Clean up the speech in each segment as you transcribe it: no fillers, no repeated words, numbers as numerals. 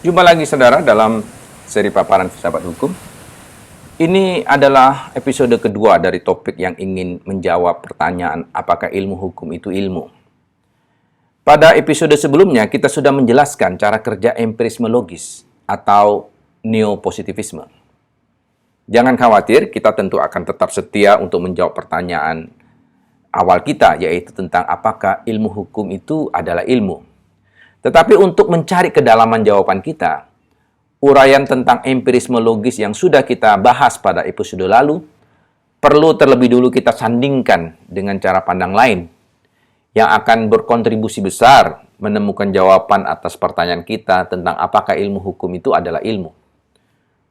Jumpa lagi saudara dalam seri paparan filsafat hukum. Ini adalah episode kedua dari topik yang ingin menjawab pertanyaan apakah ilmu hukum itu ilmu. Pada episode sebelumnya kita sudah menjelaskan cara kerja empirisme logis atau neopositivisme. Jangan khawatir, kita tentu akan tetap setia untuk menjawab pertanyaan awal kita, yaitu tentang apakah ilmu hukum itu adalah ilmu. Tetapi untuk mencari kedalaman jawaban kita, uraian tentang empirisme logis yang sudah kita bahas pada episode lalu, perlu terlebih dulu kita sandingkan dengan cara pandang lain yang akan berkontribusi besar menemukan jawaban atas pertanyaan kita tentang apakah ilmu hukum itu adalah ilmu.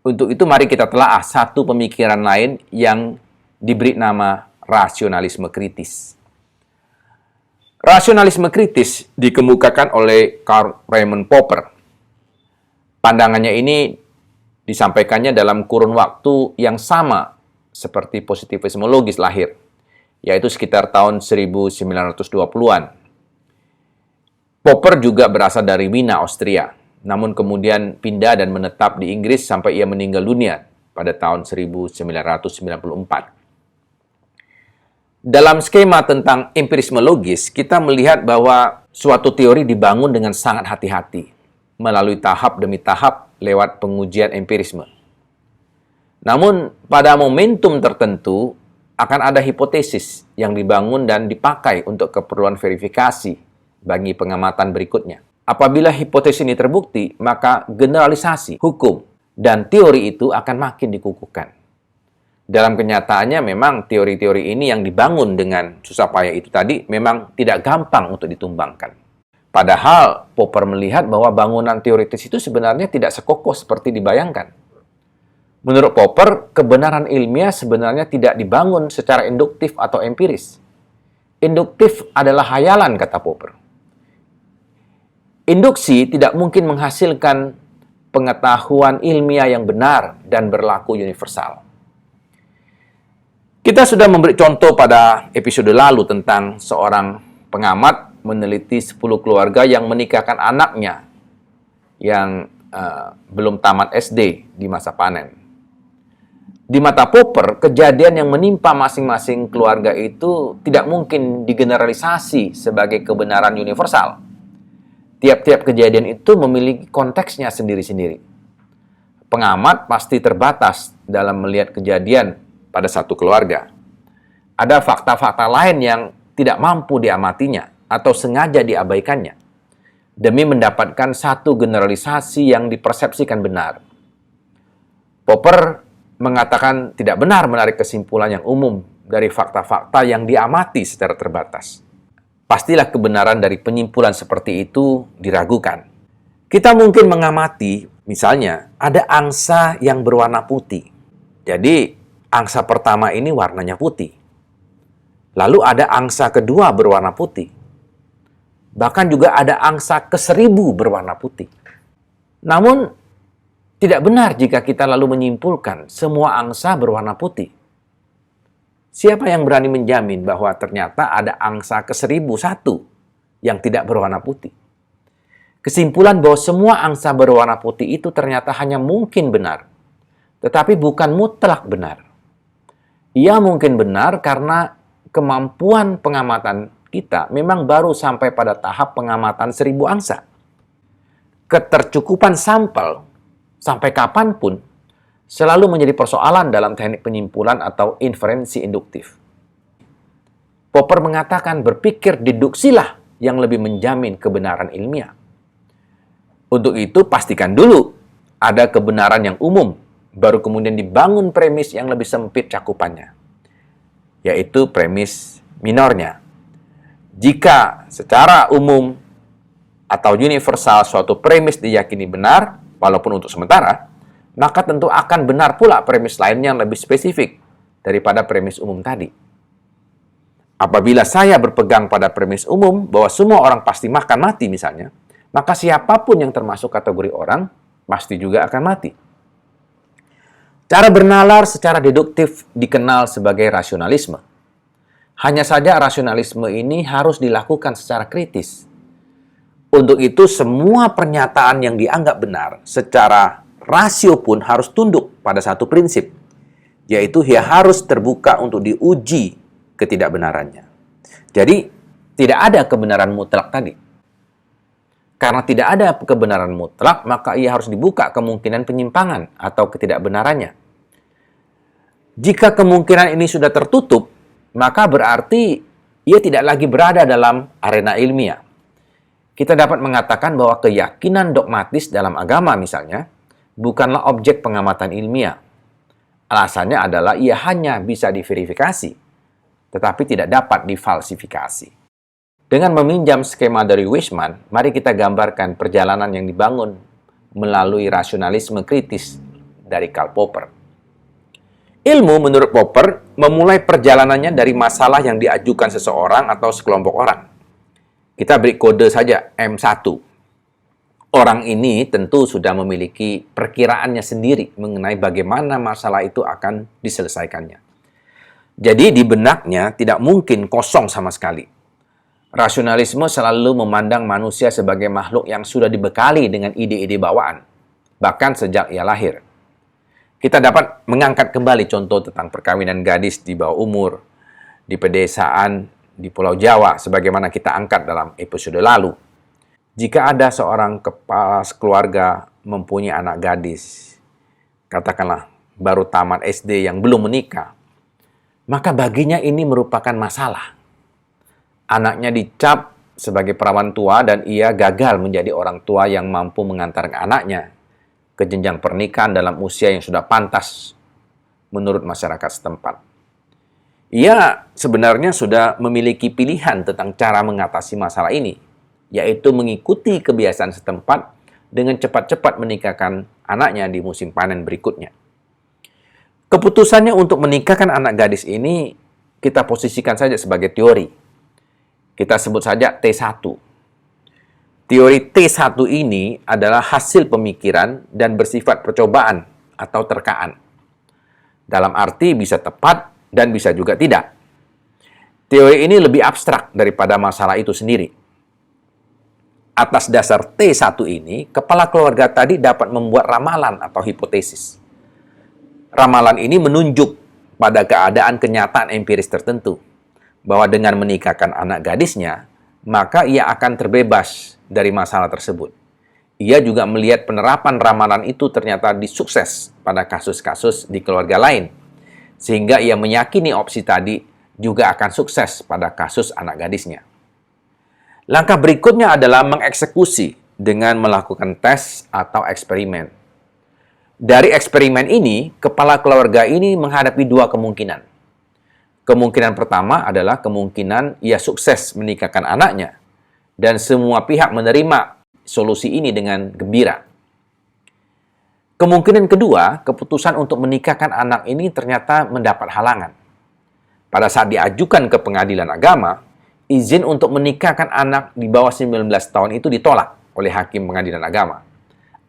Untuk itu mari kita telaah satu pemikiran lain yang diberi nama rasionalisme kritis. Rasionalisme kritis dikemukakan oleh Karl Raimund Popper. Pandangannya ini disampaikannya dalam kurun waktu yang sama seperti positivisme logis lahir, yaitu sekitar tahun 1920-an. Popper juga berasal dari Wina, Austria, namun kemudian pindah dan menetap di Inggris sampai ia meninggal dunia pada tahun 1994. Dalam skema tentang empirisme logis, kita melihat bahwa suatu teori dibangun dengan sangat hati-hati, melalui tahap demi tahap lewat pengujian empirisme. Namun, pada momentum tertentu, akan ada hipotesis yang dibangun dan dipakai untuk keperluan verifikasi bagi pengamatan berikutnya. Apabila hipotesis ini terbukti, maka generalisasi hukum dan teori itu akan makin dikukuhkan. Dalam kenyataannya memang teori-teori ini yang dibangun dengan susah payah itu tadi memang tidak gampang untuk ditumbangkan. Padahal Popper melihat bahwa bangunan teoritis itu sebenarnya tidak sekokoh seperti dibayangkan. Menurut Popper, kebenaran ilmiah sebenarnya tidak dibangun secara induktif atau empiris. Induktif adalah hayalan, kata Popper. Induksi tidak mungkin menghasilkan pengetahuan ilmiah yang benar dan berlaku universal. Kita sudah memberi contoh pada episode lalu tentang seorang pengamat meneliti 10 keluarga yang menikahkan anaknya yang belum tamat SD di masa panen. Di mata Popper, kejadian yang menimpa masing-masing keluarga itu tidak mungkin digeneralisasi sebagai kebenaran universal. Tiap-tiap kejadian itu memiliki konteksnya sendiri-sendiri. Pengamat pasti terbatas dalam melihat kejadian pada satu keluarga. Ada fakta-fakta lain yang tidak mampu diamatinya atau sengaja diabaikannya demi mendapatkan satu generalisasi yang dipersepsikan benar. Popper mengatakan tidak benar menarik kesimpulan yang umum dari fakta-fakta yang diamati secara terbatas. Pastilah kebenaran dari penyimpulan seperti itu diragukan. Kita mungkin mengamati, misalnya, ada angsa yang berwarna putih. Jadi, angsa pertama ini warnanya putih. Lalu ada angsa kedua berwarna putih. Bahkan juga ada angsa ke-1000 berwarna putih. Namun, tidak benar jika kita lalu menyimpulkan semua angsa berwarna putih. Siapa yang berani menjamin bahwa ternyata ada angsa ke-1001 yang tidak berwarna putih? Kesimpulan bahwa semua angsa berwarna putih itu ternyata hanya mungkin benar, tetapi bukan mutlak benar. Ia mungkin benar karena kemampuan pengamatan kita memang baru sampai pada tahap pengamatan 1000 angsa. Ketercukupan sampel sampai kapanpun selalu menjadi persoalan dalam teknik penyimpulan atau inferensi induktif. Popper mengatakan berpikir deduksilah yang lebih menjamin kebenaran ilmiah. Untuk itu pastikan dulu ada kebenaran yang umum, baru kemudian dibangun premis yang lebih sempit cakupannya, yaitu premis minornya. Jika secara umum atau universal suatu premis diyakini benar, walaupun untuk sementara, maka tentu akan benar pula premis lainnya yang lebih spesifik daripada premis umum tadi. Apabila saya berpegang pada premis umum bahwa semua orang pasti akan mati misalnya, maka siapapun yang termasuk kategori orang pasti juga akan mati. Cara bernalar secara deduktif dikenal sebagai rasionalisme. Hanya saja rasionalisme ini harus dilakukan secara kritis. Untuk itu, semua pernyataan yang dianggap benar secara rasio pun harus tunduk pada satu prinsip, yaitu ia harus terbuka untuk diuji ketidakbenarannya. Jadi, tidak ada kebenaran mutlak tadi. Karena tidak ada kebenaran mutlak, maka ia harus dibuka kemungkinan penyimpangan atau ketidakbenarannya. Jika kemungkinan ini sudah tertutup, maka berarti ia tidak lagi berada dalam arena ilmiah. Kita dapat mengatakan bahwa keyakinan dogmatis dalam agama misalnya bukanlah objek pengamatan ilmiah. Alasannya adalah ia hanya bisa diverifikasi, tetapi tidak dapat difalsifikasi. Dengan meminjam skema dari Weismann, mari kita gambarkan perjalanan yang dibangun melalui rasionalisme kritis dari Karl Popper. Ilmu menurut Popper memulai perjalanannya dari masalah yang diajukan seseorang atau sekelompok orang. Kita beri kode saja M1. Orang ini tentu sudah memiliki perkiraannya sendiri mengenai bagaimana masalah itu akan diselesaikannya. Jadi di benaknya tidak mungkin kosong sama sekali. Rasionalisme selalu memandang manusia sebagai makhluk yang sudah dibekali dengan ide-ide bawaan, bahkan sejak ia lahir. Kita dapat mengangkat kembali contoh tentang perkawinan gadis di bawah umur, di pedesaan, di Pulau Jawa, sebagaimana kita angkat dalam episode lalu. Jika ada seorang kepala keluarga mempunyai anak gadis, katakanlah baru tamat SD yang belum menikah, maka baginya ini merupakan masalah. Anaknya dicap sebagai perawan tua dan ia gagal menjadi orang tua yang mampu mengantarkan anaknya ke jenjang pernikahan dalam usia yang sudah pantas menurut masyarakat setempat. Ia sebenarnya sudah memiliki pilihan tentang cara mengatasi masalah ini, yaitu mengikuti kebiasaan setempat dengan cepat-cepat menikahkan anaknya di musim panen berikutnya. Keputusannya untuk menikahkan anak gadis ini kita posisikan saja sebagai teori. Kita sebut saja T1. Teori T1 ini adalah hasil pemikiran dan bersifat percobaan atau terkaan. Dalam arti bisa tepat dan bisa juga tidak. Teori ini lebih abstrak daripada masalah itu sendiri. Atas dasar T1 ini, kepala keluarga tadi dapat membuat ramalan atau hipotesis. Ramalan ini menunjuk pada keadaan kenyataan empiris tertentu, bahwa dengan menikahkan anak gadisnya, maka ia akan terbebas dari masalah tersebut. Ia juga melihat penerapan ramalan itu ternyata disukses pada kasus-kasus di keluarga lain, sehingga ia meyakini opsi tadi juga akan sukses pada kasus anak gadisnya. Langkah berikutnya adalah mengeksekusi dengan melakukan tes atau eksperimen. Dari eksperimen ini, kepala keluarga ini menghadapi dua kemungkinan. Kemungkinan pertama adalah kemungkinan ia sukses menikahkan anaknya, dan semua pihak menerima solusi ini dengan gembira. Kemungkinan kedua, keputusan untuk menikahkan anak ini ternyata mendapat halangan. Pada saat diajukan ke pengadilan agama, izin untuk menikahkan anak di bawah 19 tahun itu ditolak oleh hakim pengadilan agama.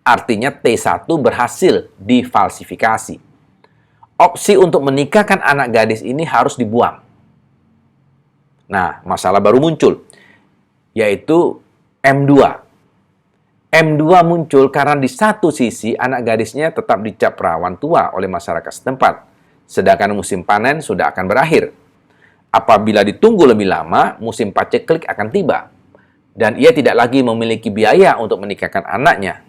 Artinya T1 berhasil difalsifikasi. Opsi untuk menikahkan anak gadis ini harus dibuang. Nah, masalah baru muncul, yaitu M2. M2 muncul karena di satu sisi anak gadisnya tetap dicap perawan tua oleh masyarakat setempat, sedangkan musim panen sudah akan berakhir. Apabila ditunggu lebih lama, musim paceklik akan tiba, dan ia tidak lagi memiliki biaya untuk menikahkan anaknya.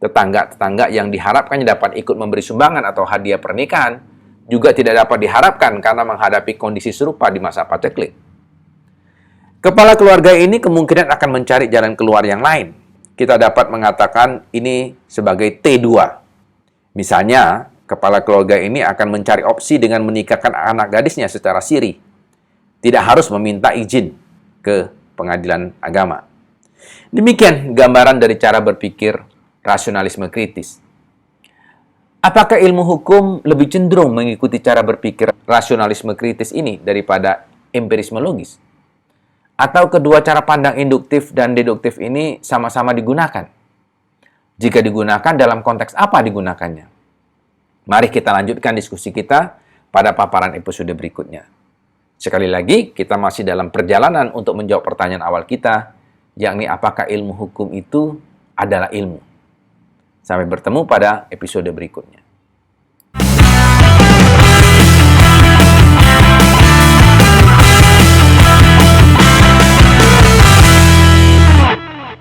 Tetangga-tetangga yang diharapkannya dapat ikut memberi sumbangan atau hadiah pernikahan juga tidak dapat diharapkan karena menghadapi kondisi serupa di masa paceklik. Kepala keluarga ini kemungkinan akan mencari jalan keluar yang lain. Kita dapat mengatakan ini sebagai T2. Misalnya, kepala keluarga ini akan mencari opsi dengan menikahkan anak gadisnya secara siri. Tidak harus meminta izin ke pengadilan agama. Demikian gambaran dari cara berpikir rasionalisme kritis. Apakah ilmu hukum lebih cenderung mengikuti cara berpikir rasionalisme kritis ini daripada empirisme logis? Atau kedua cara pandang induktif dan deduktif ini sama-sama digunakan? Jika digunakan, dalam konteks apa digunakannya? Mari kita lanjutkan diskusi kita pada paparan episode berikutnya. Sekali lagi, kita masih dalam perjalanan untuk menjawab pertanyaan awal kita, yakni apakah ilmu hukum itu adalah ilmu. Sampai bertemu pada episode berikutnya.